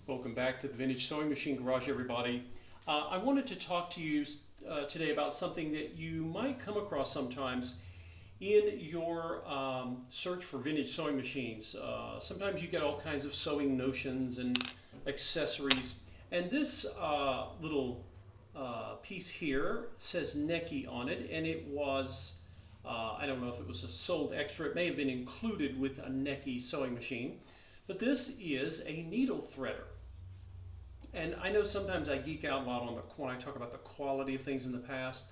Welcome back to the Vintage Sewing Machine Garage, everybody. I wanted to talk to you today about something that you might come across sometimes in your search for vintage sewing machines. Sometimes you get all kinds of sewing notions and accessories. And this little piece here says Necchi on it, and it was, I don't know if it was a sold extra, it may have been included with a Necchi sewing machine. But this is a needle threader. And I know sometimes I geek out a lot when I talk about the quality of things in the past,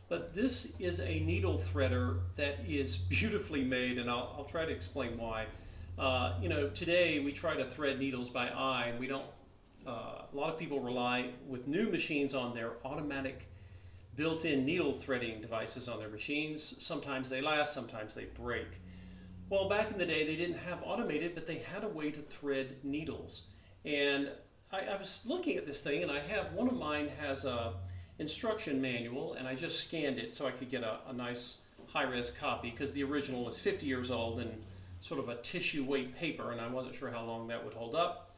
but this is a needle threader that is beautifully made, and I'll try to explain why. Today we try to thread needles by eye, and we don't. A lot of people rely with new machines on their automatic built-in needle threading devices on their machines. Sometimes they last, sometimes they break. Well, back in the day they didn't have automated, but they had a way to thread needles. And I was looking at this thing, and one of mine has a instruction manual, and I just scanned it so I could get a nice high-res copy, because the original is 50 years old and sort of a tissue weight paper, and I wasn't sure how long that would hold up.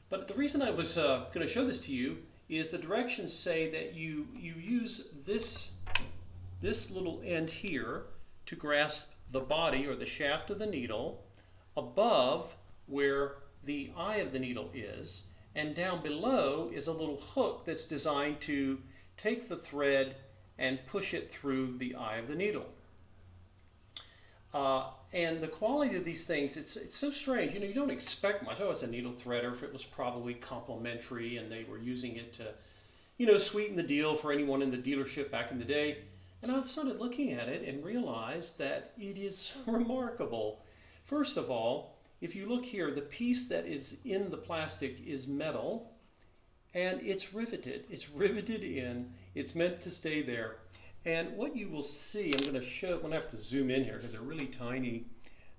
But the reason I was going to show this to you is the directions say that you use this little end here to grasp the body or the shaft of the needle above where the eye of the needle is, and down below is a little hook that's designed to take the thread and push it through the eye of the needle. And the quality of these things, it's so strange. You don't expect much. Oh, it's a needle threader. If it was probably complimentary and they were using it to, sweeten the deal for anyone in the dealership back in the day. And I started looking at it and realized that it is remarkable. First of all, if you look here, the piece that is in the plastic is metal, and it's riveted. It's riveted in. It's meant to stay there. And what you will see, I'm going to have to zoom in here because they're really tiny.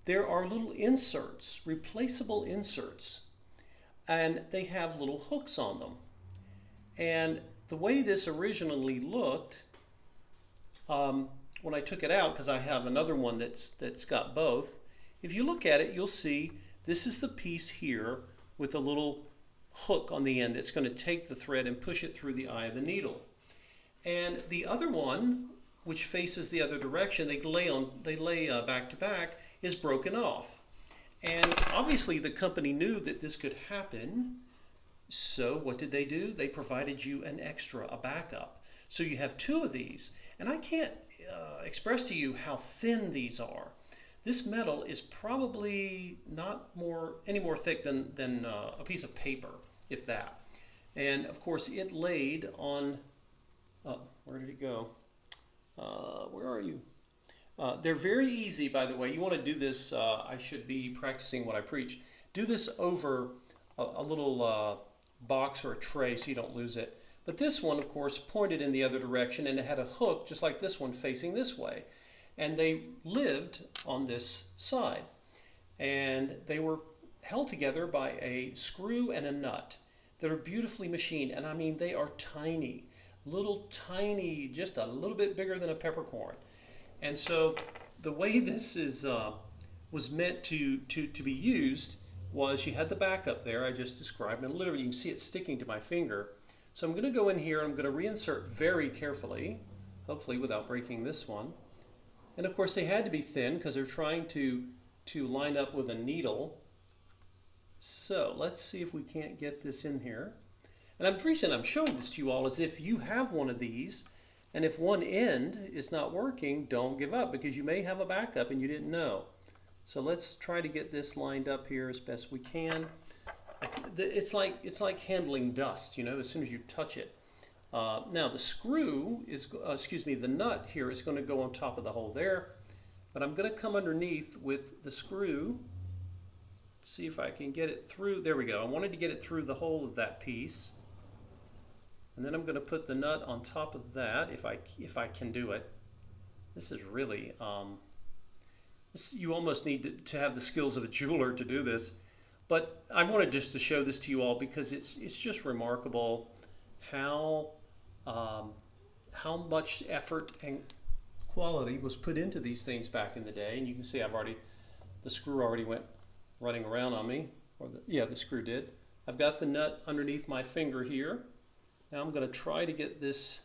There are little inserts, replaceable inserts, and they have little hooks on them. And the way this originally looked, when I took it out, because I have another one that's got both, if you look at it, you'll see this is the piece here with a little hook on the end that's going to take the thread and push it through the eye of the needle. And the other one, which faces the other direction, they lay back to back, is broken off. And obviously the company knew that this could happen. So what did they do? They provided you an extra, a backup. So you have two of these. And I can't express to you how thin these are. This metal is probably not any more thick than a piece of paper, if that. And of course it laid on, where did it go? Where are you? They're very easy, by the way. You want to do this, I should be practicing what I preach. Do this over a little box or a tray so you don't lose it. But this one, of course, pointed in the other direction, and it had a hook just like this one facing this way. And they lived on this side. And they were held together by a screw and a nut that are beautifully machined. And I mean, they are tiny, little tiny, just a little bit bigger than a peppercorn. And so the way this was meant to be used was you had the backup there I just described, and literally you can see it sticking to my finger. So I'm going to go in here and I'm going to reinsert very carefully, hopefully without breaking this one. And of course they had to be thin because they're trying to line up with a needle. So let's see if we can't get this in here. And the reason I'm showing this to you all is if you have one of these, and if one end is not working, don't give up, because you may have a backup and you didn't know. So let's try to get this lined up here as best we can. It's like handling dust, as soon as you touch it. Now the screw is, the nut here is going to go on top of the hole there, but I'm going to come underneath with the screw, see if I can get it through. There we go. I wanted to get it through the hole of that piece, and then I'm going to put the nut on top of that if I can do it. This is really, you almost need to have the skills of a jeweler to do this, but I wanted just to show this to you all because it's just remarkable how much effort and quality was put into these things back in the day. And you can see the screw already went running around on me, the screw did. I've got the nut underneath my finger here. Now I'm going to try to get this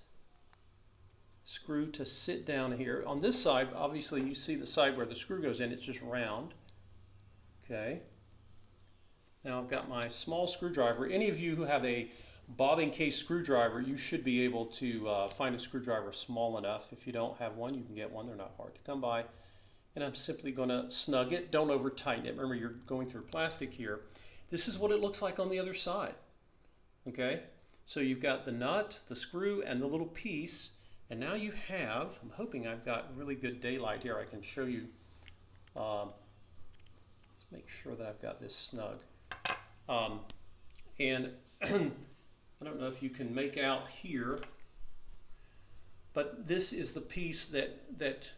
screw to sit down here. On this side, obviously you see the side where the screw goes in, it's just round. Okay. Now I've got my small screwdriver. Any of you who have a bobbin case screwdriver, you should be able to find a screwdriver small enough. If you don't have one, you can get one. They're not hard to come by. And I'm simply going to snug it. Don't over tighten it. Remember, you're going through plastic here. This is what it looks like on the other side. Okay, so you've got the nut, the screw, and the little piece. And now you have, I'm hoping I've got really good daylight here. I can show you. Let's make sure that I've got this snug. And I don't know if you can make out here, but this is the piece that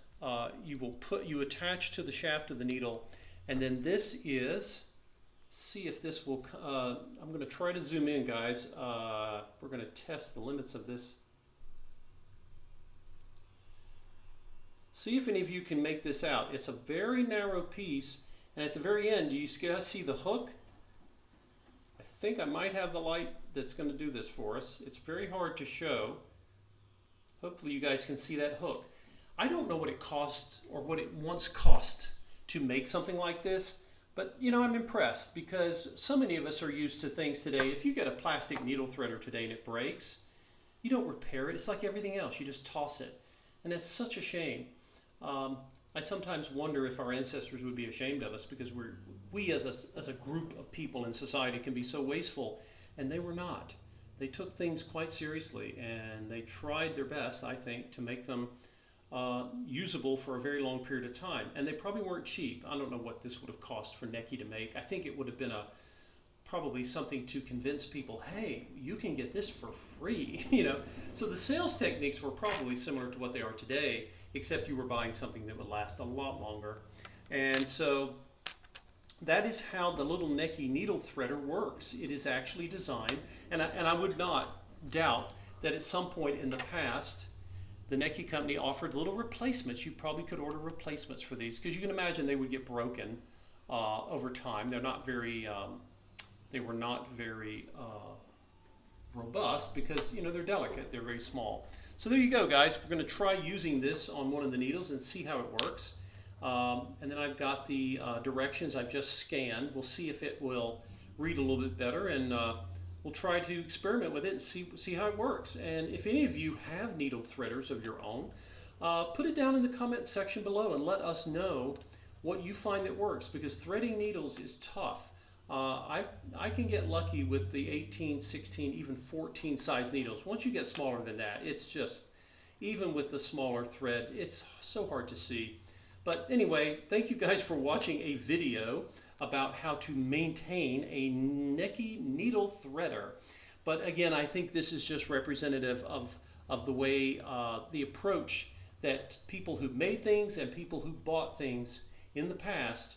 you attach to the shaft of the needle, and then this is, see if this will, I'm going to try to zoom in, guys. We're going to test the limits of this. See if any of you can make this out. It's a very narrow piece, and at the very end, do you guys see the hook? I think I might have the light that's going to do this for us. It's very hard to show. Hopefully you guys can see that hook. I don't know what it cost or what it once cost to make something like this, but you know, I'm impressed because so many of us are used to things today. If you get a plastic needle threader today and it breaks, you don't repair it. It's like everything else. You just toss it. And that's such a shame. I sometimes wonder if our ancestors would be ashamed of us because we as a group of people in society can be so wasteful, and they were not. They took things quite seriously, and they tried their best, I think, to make them usable for a very long period of time. And they probably weren't cheap. I don't know what this would have cost for Necky to make. I think it would have been probably something to convince people, hey, you can get this for free, you know. So the sales techniques were probably similar to what they are today, except you were buying something that would last a lot longer. And so that is how the little Necky needle threader works. It is actually designed, and I would not doubt that at some point in the past, the Necky company offered little replacements. You probably could order replacements for these, because you can imagine they would get broken over time. They're not very, they were not very robust because, you know, they're delicate, they're very small. So there you go, guys. We're going to try using this on one of the needles and see how it works. And then I've got the directions I've just scanned. We'll see if it will read a little bit better, and we'll try to experiment with it and see how it works. And if any of you have needle threaders of your own, put it down in the comment section below and let us know what you find that works, because threading needles is tough. I can get lucky with the 18, 16, even 14 size needles. Once you get smaller than that, it's just, even with the smaller thread, it's so hard to see. But anyway, thank you guys for watching a video about how to maintain a Necky needle threader. But again, I think this is just representative of the way, the approach that people who made things and people who bought things in the past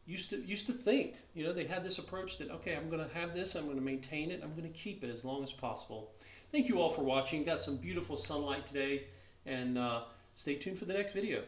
used to think. You know, they had this approach that, okay, I'm going to have this, I'm going to maintain it, I'm going to keep it as long as possible. Thank you all for watching. Got some beautiful sunlight today, and stay tuned for the next video.